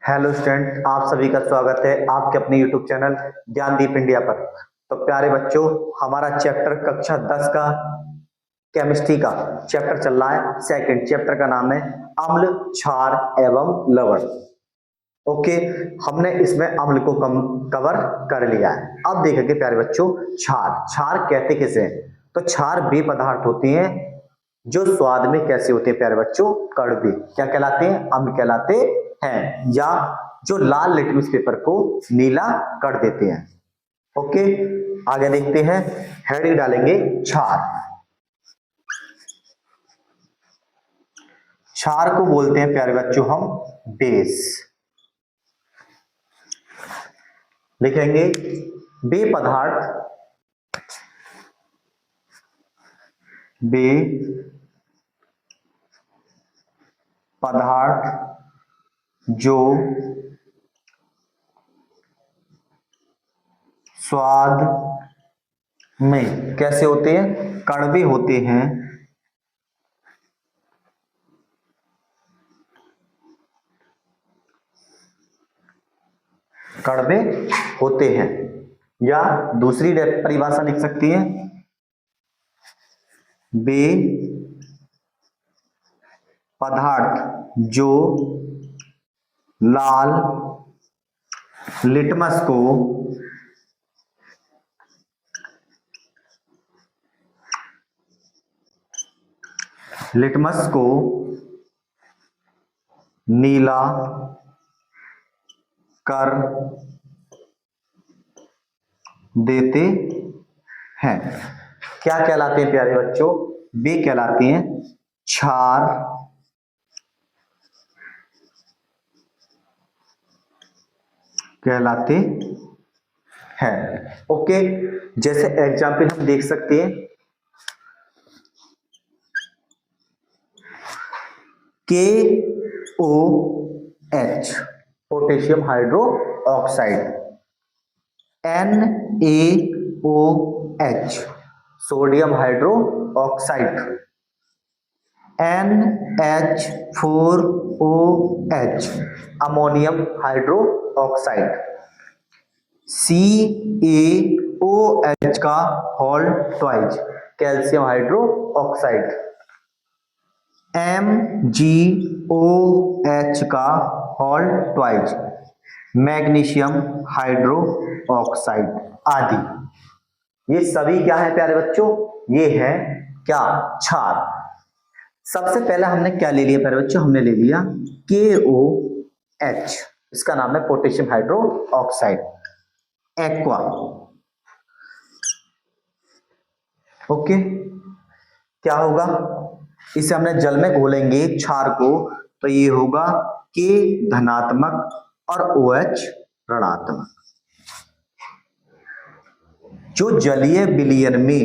Hello student, आप सभी का स्वागत है आपके अपने यूट्यूब चैनल ज्ञानदीप इंडिया पर। तो प्यारे बच्चों, हमारा चैप्टर कक्षा 10 का केमिस्ट्री का चैप्टर चल रहा है। सेकंड चैप्टर का नाम है अम्ल, क्षार एवं लवण। ओके, हमने इसमें अम्ल को कवर कर लिया है। अब देखेंगे प्यारे बच्चों क्षार। क्षार कहते किसे हैं? तो क्षार वे पदार्थ होती हैं जो स्वाद में कैसे होते हैं प्यारे बच्चों? कड़वे। क्या कहलाते हैं? अम्ल कहलाते हैं, या जो लाल लिटमस पेपर को नीला कर देते हैं। ओके, आगे देखते हैं। हेडिंग डालेंगे क्षार। क्षार को बोलते हैं प्यारे बच्चों हम बेस। लिखेंगे बे पदार्थ जो स्वाद में कैसे होते हैं? कड़वे होते हैं। कड़वे होते हैं, या दूसरी परिभाषा लिख सकती है वे पदार्थ जो लाल लिटमस को नीला कर देते हैं। क्या कहलाते हैं प्यारे बच्चों? वे कहलाते हैं क्षार कहलाते हैं। ओके, जैसे एग्जाम्पल हम देख सकते हैं KOH potassium hydroxide, NaOH sodium hydroxide, NH4OH ammonium hydroxide, CaOH का whole twice calcium hydroxide, MgOH का whole twice magnesium hydroxide आदि। ये सभी क्या है प्यारे बच्चों? ये है क्या? क्षार। सबसे पहले हमने क्या ले लिया प्यारे बच्चों? हमने ले लिया KOH, इसका नाम है potassium hydro oxide, aqua. Okay, क्या होगा? इसे हमने जल में घोलेंगे क्षार को, तो ये होगा K धनात्मक और OH ऋणात्मक। जो जलीय विलयन में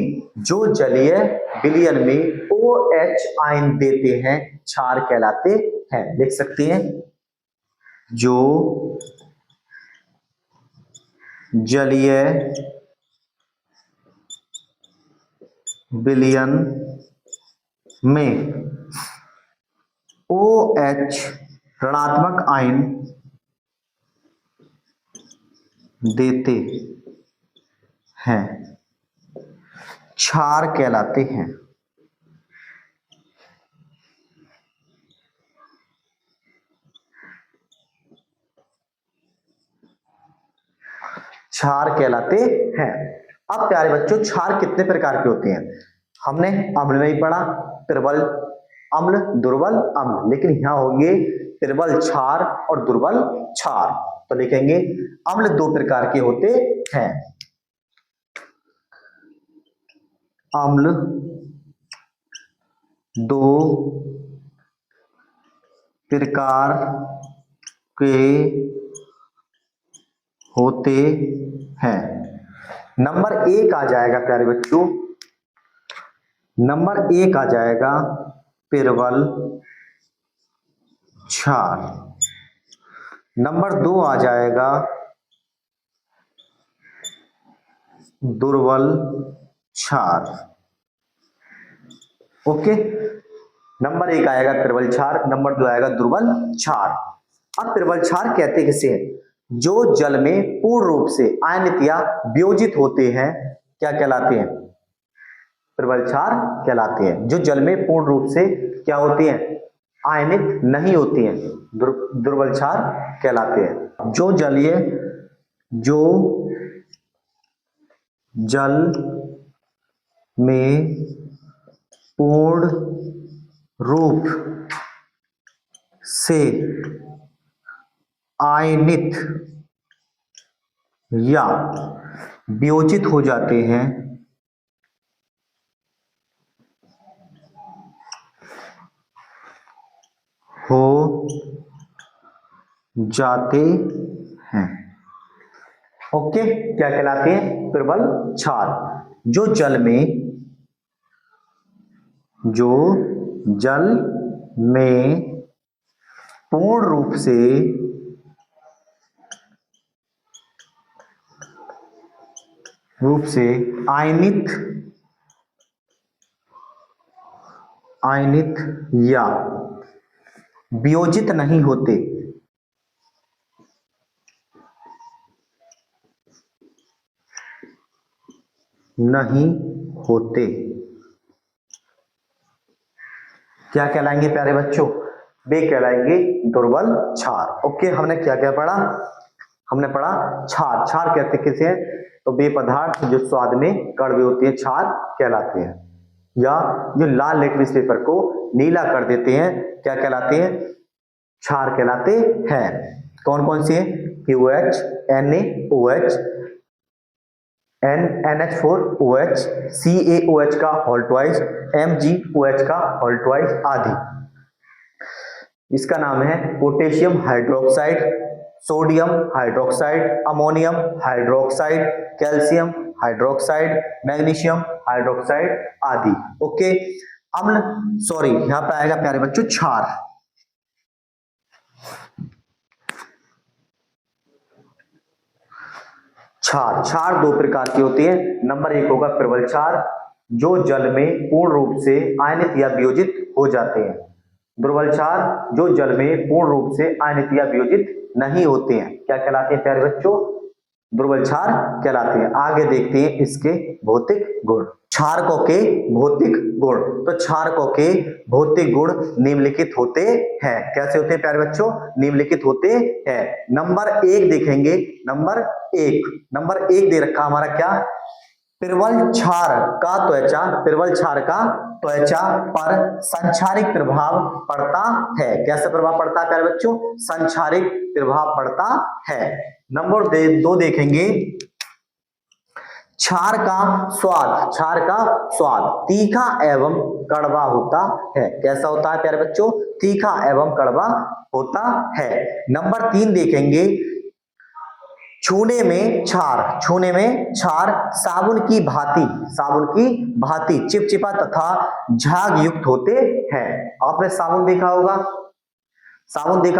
OH आयन देते हैं क्षार कहलाते हैं। लिख सकते हैं जो जलीय विलयन में OH ऋणात्मक आयन देते हैं क्षार कहलाते हैं। क्षार कहलाते हैं। अब प्यारे बच्चों, क्षार कितने प्रकार के होते हैं? हमने अम्ल में ही पढ़ा, प्रबल अम्ल, दुर्बल अम्ल, लेकिन यहां होंगे प्रबल क्षार और दुर्बल क्षार। तो लिखेंगे अम्ल दो प्रकार के होते हैं। अम्ल दो प्रकार के होते हैं। नंबर एक आ जाएगा प्यारे बच्चों, नंबर एक आ जाएगा प्रबल क्षार। नंबर दो आ जाएगा दुर्बल क्षार। ओके, नंबर एक आएगा प्रबल क्षार, नंबर दो आएगा दुर्बल क्षार। अब प्रबल क्षार कहते किसे हैं? जो जल में पूर्ण रूप से आयनित या वियोजित होते हैं, क्या कहलाते हैं? प्रबल क्षार कहलाते हैं। जो जल में पूर्ण रूप से क्या होती हैं? आयनित नहीं होती हैं, दुर्बल क्षार कहलाते हैं। जो जल में पूर्ण रूप से आयनित या वियोजित हो जाते हैं, ओके, क्या कहलाते हैं? प्रबल क्षार। जो जल में पूर्ण रूप से आयनित या वियोजित नहीं होते, क्या कहलाएंगे प्यारे बच्चों? वे कहलाएंगे दुर्बल क्षार। ओके, हमने क्या क्या पढ़ा? हमने पढ़ा क्षार। क्षार कहते किसे हैं? तो वे पदार्थ जो स्वाद में कड़वे होते हैं क्षार कहलाते हैं, या जो लाल लिटमस पेपर को नीला कर देते हैं क्या कहलाते हैं? क्षार कहलाते हैं। कौन कौन से हैं? QH, NaOH, NH4OH, CaOH का होल ट्वाइस, MgOH का होल ट्वाइस आदि। इसका नाम है potassium hydroxide, sodium hydroxide, ammonium hydroxide, calcium hydroxide, magnesium hydroxide आदि। ओके, अम्ल सॉरी यहां पे आएगा प्यारे बच्चों क्षार। क्षार दो प्रकार की होती है। नंबर एक होगा प्रबल क्षार, जो जल में पूर्ण रूप से आयनित या वियोजित हो जाते हैं। दुर्बल क्षार, जो जल में पूर्ण रूप से आयनित या वियोजित नहीं होते हैं, क्या कहलाते हैं प्यारे बच्चों? दुर्बल क्षार कहलाते हैं। आगे देखते हैं इसके भौतिक गुण। क्षारकों के भौतिक गुण। तो क्षारकों के भौतिक गुण निम्नलिखित होते हैं। कैसे होते हैं प्यारे बच्चों? निम्नलिखित होते हैं। नंबर एक देखेंगे। नंबर एक दे रखा हमारा क्या? प्रबल क्षार का त्वचा पर संक्षारिक प्रभाव पड़ता है। कैसा प्रभाव पड़ता है प्यारे बच्चों? संक्षारिक प्रभाव पड़ता है। नंबर दो देखेंगे, क्षार का स्वाद तीखा एवं कड़वा होता है। कैसा होता है प्यारे बच्चों? तीखा एवं कड़वा होता है। नंबर 3 देखेंगे, छूने में क्षार साबुन की भांति चिपचिपा तथा झाग युक्त होते हैं। आपने साबुन देखा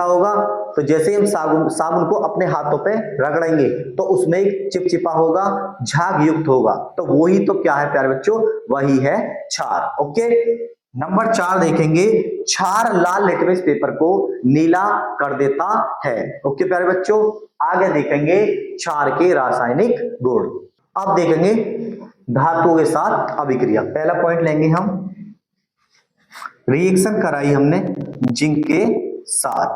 होगा तो जैसे हम साबुन को अपने हाथों पे रगड़ेंगे तो उसमें एक चिपचिपा होगा, झाग युक्त होगा, तो वही तो क्या है प्यारे बच्चों? वही है क्षार। ओके, नंबर 4 देखेंगे, क्षार लाल लिटमस पेपर को नीला कर देता है। ओके प्यारे बच्चों, आगे देखेंगे क्षार के रासायनिक गुण। अब देखेंगे धातुओं के साथ अभिक्रिया। पहला पॉइंट लेंगे हम, रिएक्शन कराई हमने जिंक के साथ।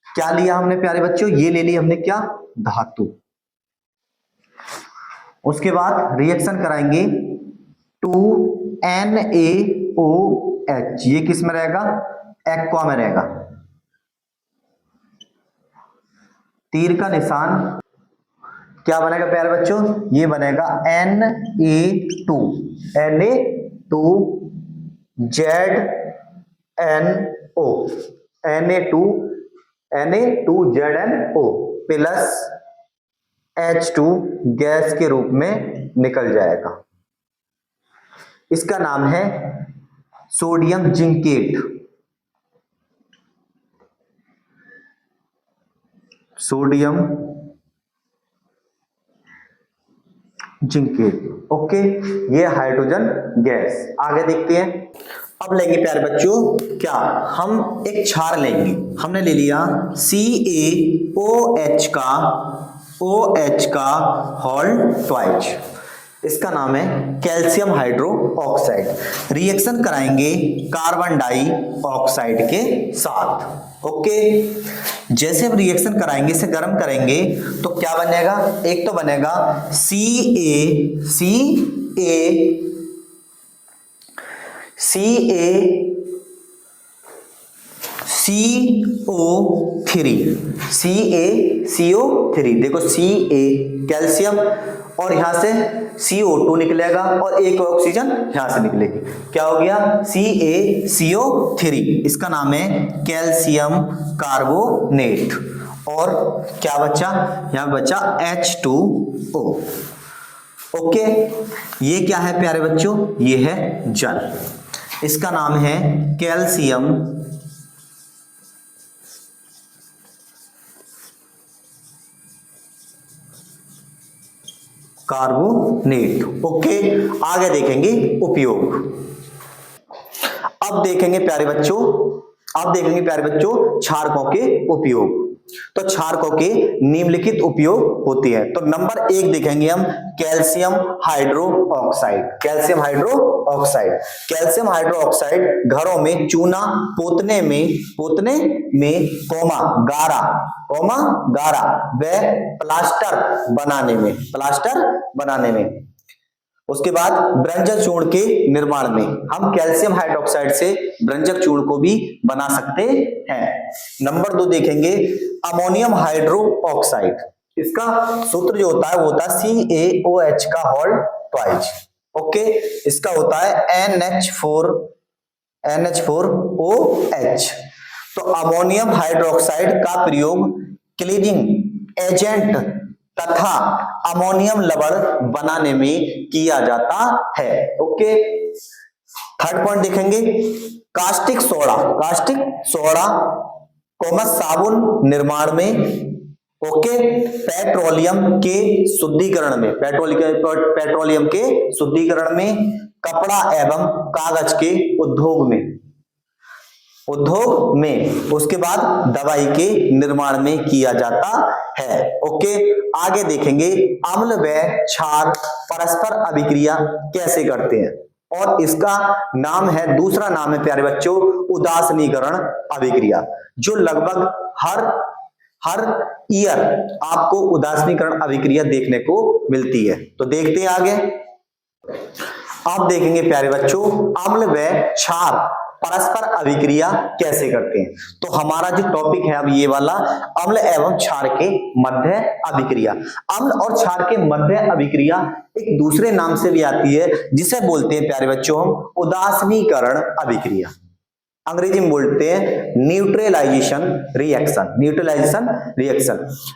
क्या लिया हमने प्यारे बच्चों? ये ले ली हमने क्या? धातु। उसके बाद रिएक्शन कराएंगे 2NaOH। ये किस में रहेगा? एक्वा में रहेगा। तीर का निशान क्या बनेगा प्यारे बच्चों? ये बनेगा Na2ZNO प्लस H2 गैस के रूप में निकल जाएगा। इसका नाम है सोडियम जिंकेट। ओके, ये हाइड्रोजन गैस। आगे देखते हैं, अब लेंगे प्यारे बच्चों क्या, हम एक क्षार लेंगे। हमने ले लिया CaOH का OH का होल ट्वाइस, इसका नाम है कैल्शियम हाइड्रो ऑक्साइड। रिएक्शन कराएंगे कार्बन डाई ऑक्साइड के साथ। ओके, जैसे हम रिएक्शन कराएंगे, इसे गर्म करेंगे तो क्या बनेगा, एक तो बनेगा CaCO3 देखो Ca कैल्शियम और यहां से CO2 निकलेगा और एक ऑक्सीजन यहां से निकलेगी, क्या हो गया CaCO3, इसका नाम है कैल्शियम कार्बोनेट। और क्या बचा, यहां बचा H2O। ओके, ये क्या है प्यारे बच्चों, ये है जल, इसका नाम है कैल्शियम कार्बोनेट। ओके, आगे देखेंगे उपयोग। अब देखेंगे प्यारे बच्चों क्षारकों के उपयोग। तो क्षारकों के निम्नलिखित उपयोग होते हैं। तो नंबर 1 देखेंगे हम कैल्शियम हाइड्रो ऑक्साइड घरों में चूना पोतने में गारा व प्लास्टर बनाने में। उसके बाद ब्रंजक चूर्ण के निर्माण में हम कैल्शियम हाइड्रोक्साइड से ब्रंजक चूर्ण को भी बना सकते हैं। नंबर 2 देखेंगे अमोनियम हाइड्रो ऑक्साइड, इसका सूत्र जो होता है वो होता है CaOH का होल ट्वाइस। ओके, इसका होता है NH4OH। तो अमोनियम हाइड्रोक्साइड का प्रयोग क्लीनिंग एजेंट तथा अमोनियम लवण बनाने में किया जाता है। ओके, थर्ड पॉइंट देखेंगे कास्टिक सोडा साबुन निर्माण में। ओके, पेट्रोलियम के शुद्धिकरण में, कपड़ा एवं कागज के उद्योग में, उसके बाद दवाई के निर्माण में किया जाता है। ओके, आगे देखेंगे अम्ल व क्षार परस्पर अभिक्रिया कैसे करते हैं, और इसका दूसरा नाम है प्यारे बच्चों उदासीनीकरण अभिक्रिया, जो लगभग हर ईयर आपको उदासीनीकरण अभिक्रिया देखने को मिलती है। तो देखते हैं आगे। अब देखेंगे प्यारे बच्चों अम्ल व क्षार परस्पर अभिक्रिया कैसे करते हैं। तो हमारा जो टॉपिक है अब ये वाला, अम्ल एवं क्षार के मध्य अभिक्रिया। अम्ल और क्षार के मध्य अभिक्रिया एक दूसरे नाम से भी आती है, जिसे बोलते हैं प्यारे बच्चों हम उदासीनीकरण अभिक्रिया, अंग्रेजी में बोलते हैं न्यूट्रलाइजेशन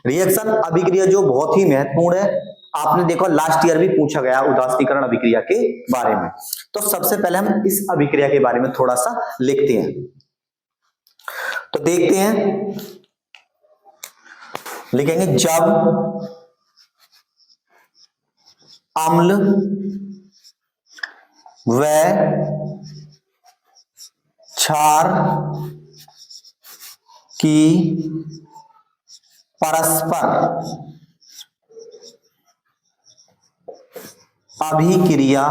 रिएक्शन अभिक्रिया, जो बहुत ही महत्वपूर्ण है। आपने देखो लास्ट ईयर भी पूछा गया उदासीनीकरण अभिक्रिया के बारे में। तो सबसे पहले हम इस अभिक्रिया के बारे में थोड़ा सा लिखते हैं। तो देखते हैं, लिखेंगे जब अम्ल व क्षार की परस्पर अभिक्रिया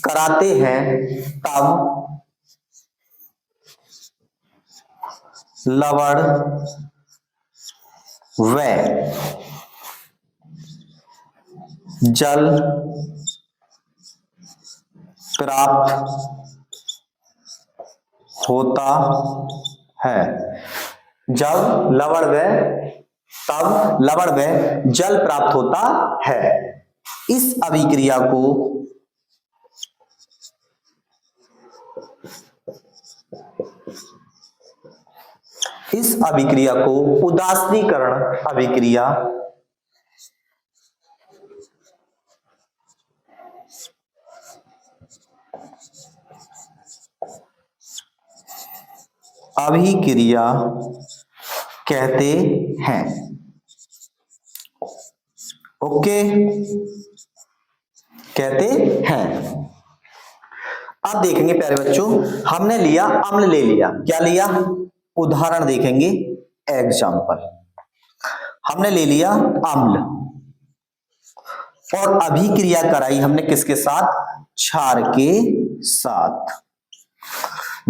कराते हैं तब लवण व जल प्राप्त होता है। जब लवण व तब लवण व जल प्राप्त होता है। इस अभिक्रिया को उदासीनीकरण अभिक्रिया कहते हैं। ओके, कहते हैं। अब देखेंगे प्यारे बच्चों, हमने लिया अम्ल, ले लिया, क्या लिया, उदाहरण देखेंगे, एग्जाम्पल। हमने ले लिया अम्ल और अभिक्रिया कराई हमने किसके साथ, क्षार के साथ।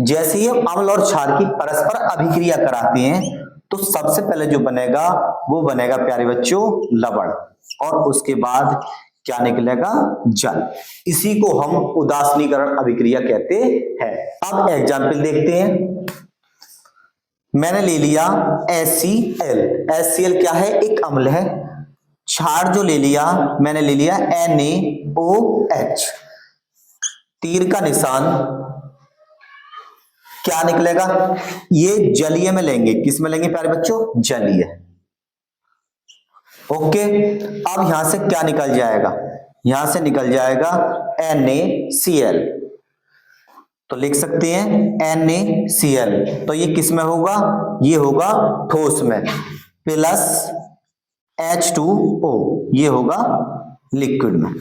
जैसे ही हम अम्ल और क्षार की परस्पर अभिक्रिया कराते हैं तो सबसे पहले जो बनेगा वो बनेगा प्यारे बच्चों लवण, और उसके बाद क्या निकलेगा, जल। इसी को हम उदासीनीकरण अभिक्रिया कहते हैं। अब एग्जाम्पल देखते हैं। मैंने ले लिया HCl। HCl क्या है, एक अम्ल है। क्षार जो ले लिया मैंने ले लिया NaOH। तीर का निशान क्या निकलेगा, ये जलीय में लेंगे, किस में लेंगे प्यारे बच्चों, जलीय। ओके, अब यहां से क्या निकल जाएगा, यहां से निकल जाएगा NaCl। तो लिख सकते हैं NaCl, तो ये किस में होगा, ये होगा ठोस में, प्लस H2O, ये होगा लिक्विड में।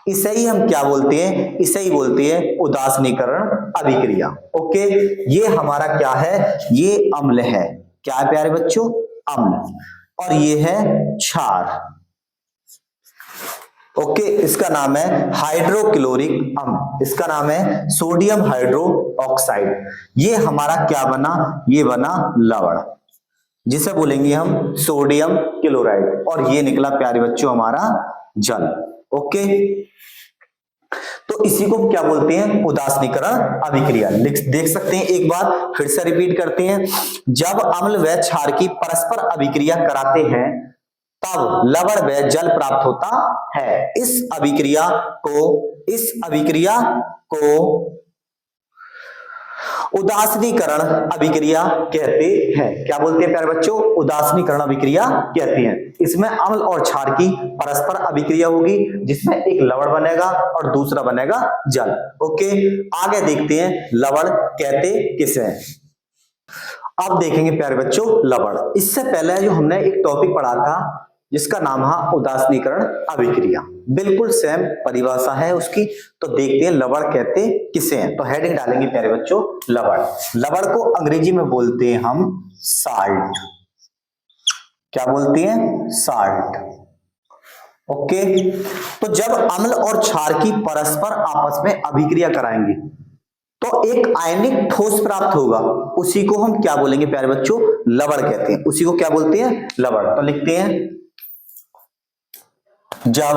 इसे ही हम क्या बोलते हैं, इसे ही बोलते हैं उदासीनीकरण अभिक्रिया। ओके, ये हमारा क्या है, ये अम्ल है, क्या है प्यारे बच्चों, अम्ल, और ये है क्षार। ओके, इसका नाम है हाइड्रोक्लोरिक अम्ल, इसका नाम है सोडियम हाइड्रोक्साइड। ये हमारा क्या बना, ये बना लवण, जिसे बोलेंगे हम सोडियम क्लोराइड, और ये निकला प्यारे बच्चों हमारा जल। ओके, तो इसी को क्या बोलते हैं, उदासीनीकरण अभिक्रिया। देख सकते हैं, एक बार फिर से रिपीट करते हैं। जब अम्ल व क्षार की परस्पर अभिक्रिया कराते हैं तब लवण व जल प्राप्त होता है। इस अभिक्रिया को उदासीनीकरण अभिक्रिया कहते हैं। क्या बोलते हैं प्यारे बच्चों, उदासीनीकरण अभिक्रिया कहते हैं। इसमें अम्ल और क्षार की परस्पर अभिक्रिया होगी, जिसमें एक लवण बनेगा और दूसरा बनेगा जल। ओके, आगे देखते हैं लवण कहते किसे हैं। अब देखेंगे प्यारे बच्चों लवण। इससे पहले जो हमने एक टॉपिक पढ़ा था जिसका नाम है उदासीनीकरण अभिक्रिया, बिल्कुल सेम परिभाषा है उसकी। तो देखते हैं लवण कहते किसे हैं। तो हेडिंग डालेंगे प्यारे बच्चों लवण। लवण को अंग्रेजी में बोलते हैं हम साल्ट। क्या बोलते हैं, साल्ट। ओके, तो जब अम्ल और क्षार की परस्पर आपस में अभिक्रिया कराएंगे तो एक आयनिक ठोस प्राप्त होगा, उसी को हम क्या बोलेंगे प्यारे बच्चों, लवण कहते हैं। उसी को क्या बोलते हैं, लवण। तो लिखते हैं, जब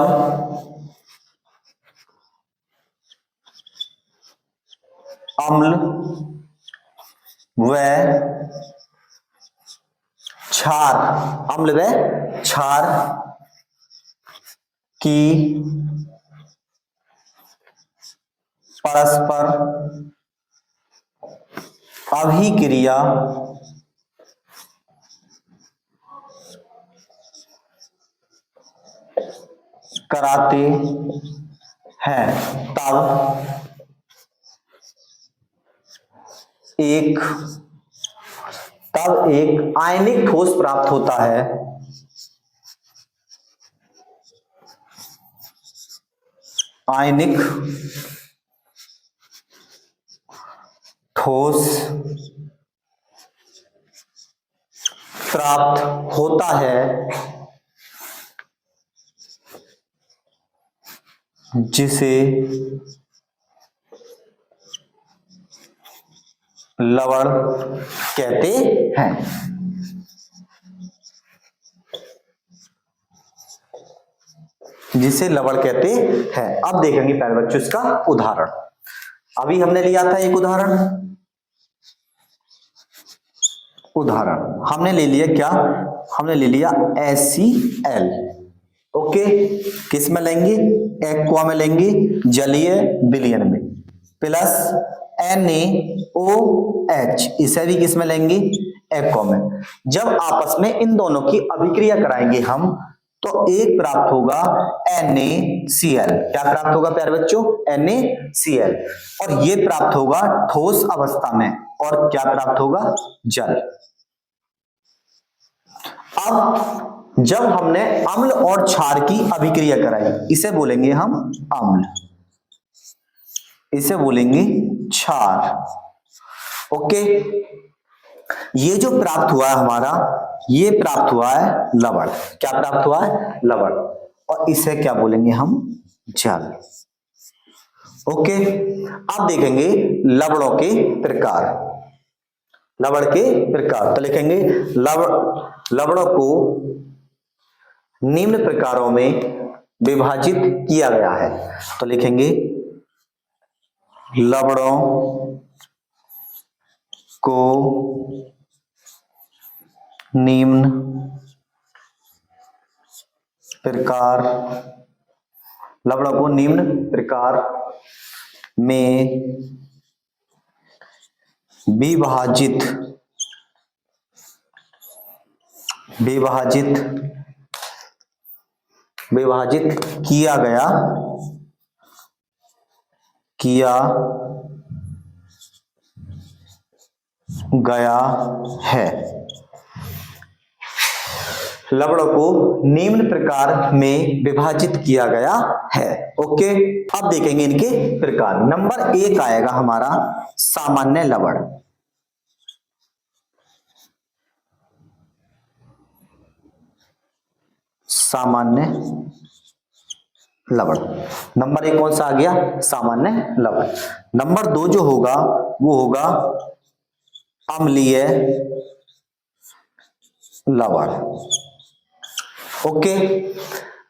अम्ल व क्षार, अम्ल व क्षार की परस्पर अभिक्रिया कराते हैं तब एक आयनिक ठोस प्राप्त होता है। आयनिक ठोस प्राप्त होता है जिसे लवण कहते हैं। जिसे लवण कहते हैं। अब देखेंगे प्यारे बच्चों इसका उदाहरण। अभी हमने लिया था एक उदाहरण हमने ले लिया क्या, हमने ले लिया HCl। ओके, किस में लेंगे, एक्वा में लेंगे, जलीय विलयन में, प्लस NaOH, इसे भी किस में लेंगे, एक्वा में। जब आपस में इन दोनों की अभिक्रिया कराएंगे हम तो एक प्राप्त होगा NaCl। क्या प्राप्त होगा प्यारे बच्चों, NaCl, और ये प्राप्त होगा ठोस अवस्था में, और क्या प्राप्त होगा, जल। अब जब हमने अम्ल और क्षार की अभिक्रिया कराई, इसे बोलेंगे हम अम्ल, इसे बोलेंगे क्षार। ओके, ये जो प्राप्त हुआ है हमारा, ये प्राप्त हुआ है लवण। क्या प्राप्त हुआ है? लवण। और इसे क्या बोलेंगे हम? जल। ओके, अब देखेंगे लवणों के प्रकार। लवण के प्रकार तो लिखेंगे लवणों को निम्न प्रकारों में विभाजित किया गया है। तो लिखेंगे लवणों को निम्न प्रकार, लवणों को निम्न प्रकार में विभाजित किया गया है। लवणों को निम्न प्रकार में विभाजित किया गया है। ओके, अब देखेंगे इनके प्रकार। नंबर 1 आएगा हमारा सामान्य लवण। सामान्य लवण नंबर 1 कौन सा आ गया? सामान्य लवण। नंबर 2 जो होगा वो होगा अम्लीय लवण। ओके,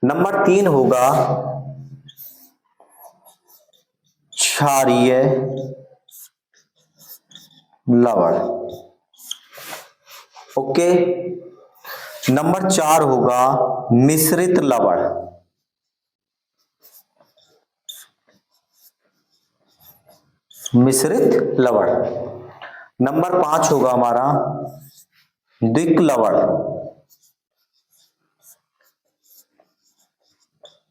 नंबर 3 होगा क्षारीय लवण। ओके, नंबर 4 होगा मिश्रित लवण। मिश्रित लवण। नंबर 5 होगा हमारा द्विक लवण।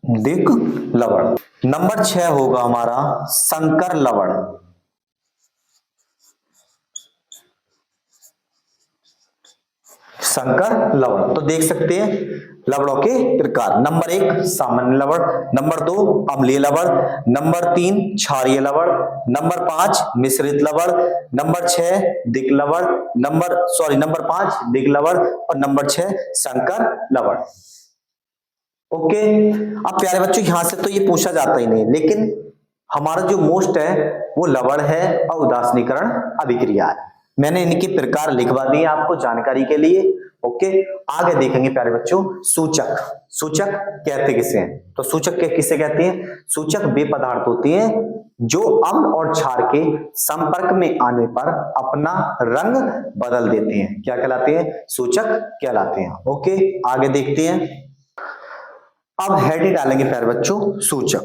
द्विक लवण। नंबर 6 होगा हमारा संकर लवण। संकर लवण। तो देख सकते हैं लवणों के प्रकार। नंबर 1 सामान्य लवण, नंबर 2 अम्लीय लवण, नंबर 3 क्षारीय लवण, नंबर 5 मिश्रित लवण, नंबर 6 द्विक लवण, नंबर 5 द्विक लवण और नंबर 6 संकर लवण। ओके, अब प्यारे बच्चों यहां से तो ये पूछा जाता ही नहीं, लेकिन हमारा जो मोस्ट है वो लवण है और उदासीनीकरण अभिक्रिया है। मैंने इनके प्रकार लिखवा दिए आपको जानकारी के लिए। ओके, आगे देखेंगे प्यारे बच्चों सूचक। सूचक कहते किसे हैं? तो सूचक किसे कहते हैं? सूचक वे पदार्थ होते हैं जो अम्ल और क्षार के संपर्क में आने पर अपना रंग बदल देते हैं। क्या कहलाते हैं? सूचक कहलाते हैं। ओके, आगे देखते हैं। अब हेडिंग डालेंगे प्यारे बच्चों सूचक।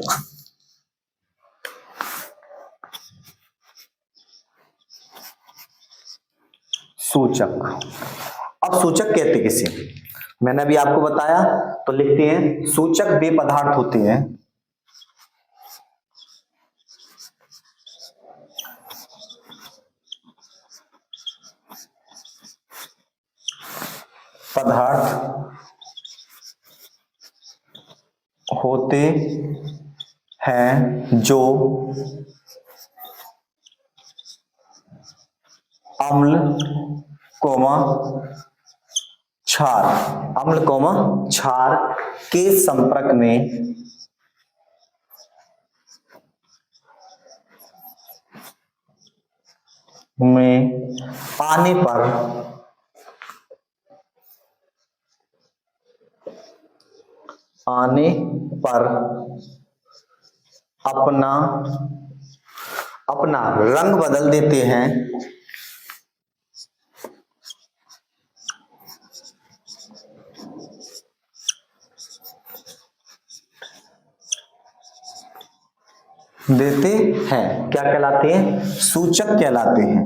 सूचक। अब सूचक कहते किसे? मैंने अभी आपको बताया, तो लिखते हैं सूचक वे पदार्थ होते हैं जो अम्ल क्षार के संपर्क में आने पर अपना रंग बदल देते हैं। क्या कहलाते हैं? सूचक कहलाते हैं।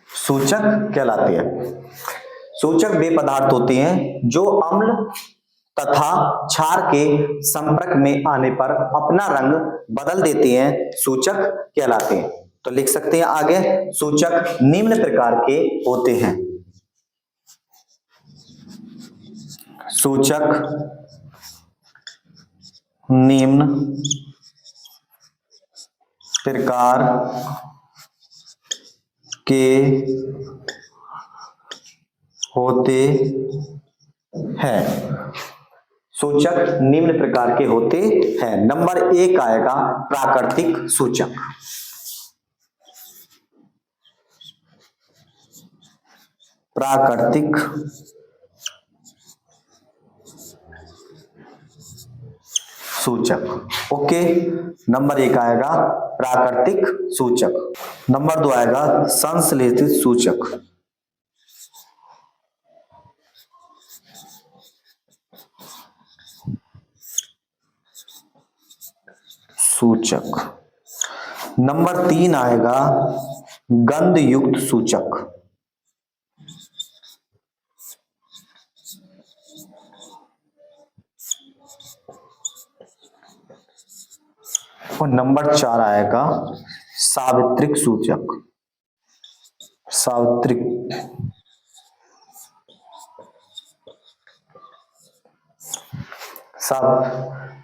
सूचक कहलाते हैं। सूचक वे पदार्थ होते हैं जो अम्ल तथा क्षार के संपर्क में आने पर अपना रंग बदल देते हैं, सूचक कहलाते हैं। तो लिख सकते हैं आगे, सूचक निम्न प्रकार के होते हैं। सूचक निम्न प्रकार के होते हैं। सूचक निम्न प्रकार के होते हैं। नंबर 1 आएगा प्राकृतिक सूचक। प्राकृतिक सूचक, ओके। नंबर 1 आएगा प्राकृतिक सूचक। नंबर 2 आएगा संश्लेषित सूचक। नंबर 3 आएगा गंध युक्त सूचक। और नंबर 4 आएगा सावित्रिक सूचक।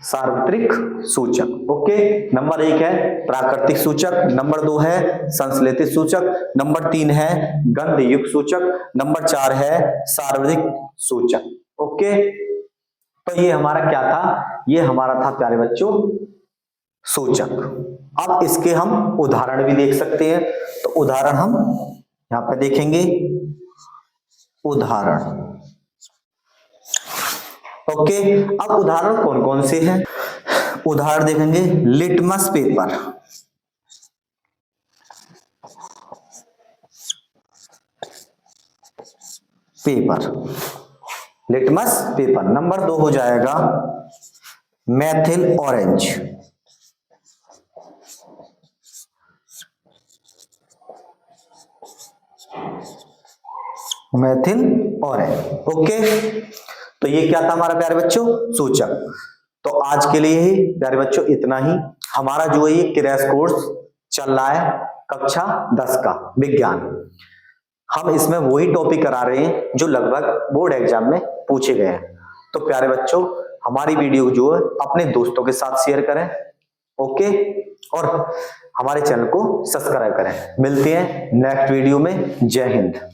सार्वत्रिक सूचक, ओके। नंबर 1 है प्राकृतिक सूचक, नंबर 2 है संश्लेषित सूचक, नंबर 3 है गंध युक्त सूचक, नंबर 4 है सार्वत्रिक सूचक, ओके। तो ये हमारा क्या था? ये हमारा था प्यारे बच्चों सूचक। अब इसके हम उदाहरण भी देख सकते हैं। तो उदाहरण हम यहां पे देखेंगे, उदाहरण, ओके। अब उदाहरण कौन कौन से हैं? उदाहरण देखेंगे litmus paper, litmus paper. Number 2 हो जाएगा मैथिल ऑरेंज, ओके। तो ये क्या था हमारा प्यारे बच्चों? सूचक। तो आज के लिए ही प्यारे बच्चों इतना ही। हमारा जो है ये क्रैश कोर्स चल रहा है कक्षा 10 का विज्ञान। हम इसमें वही टॉपिक करा रहे हैं जो लगभग बोर्ड एग्जाम में पूछे गए हैं। तो प्यारे बच्चों हमारी वीडियो जो है अपने दोस्तों के साथ शेयर करें, ओके, और हमारे चैनल को सब्सक्राइब करें। मिलते हैं नेक्स्ट वीडियो में। जय हिंद।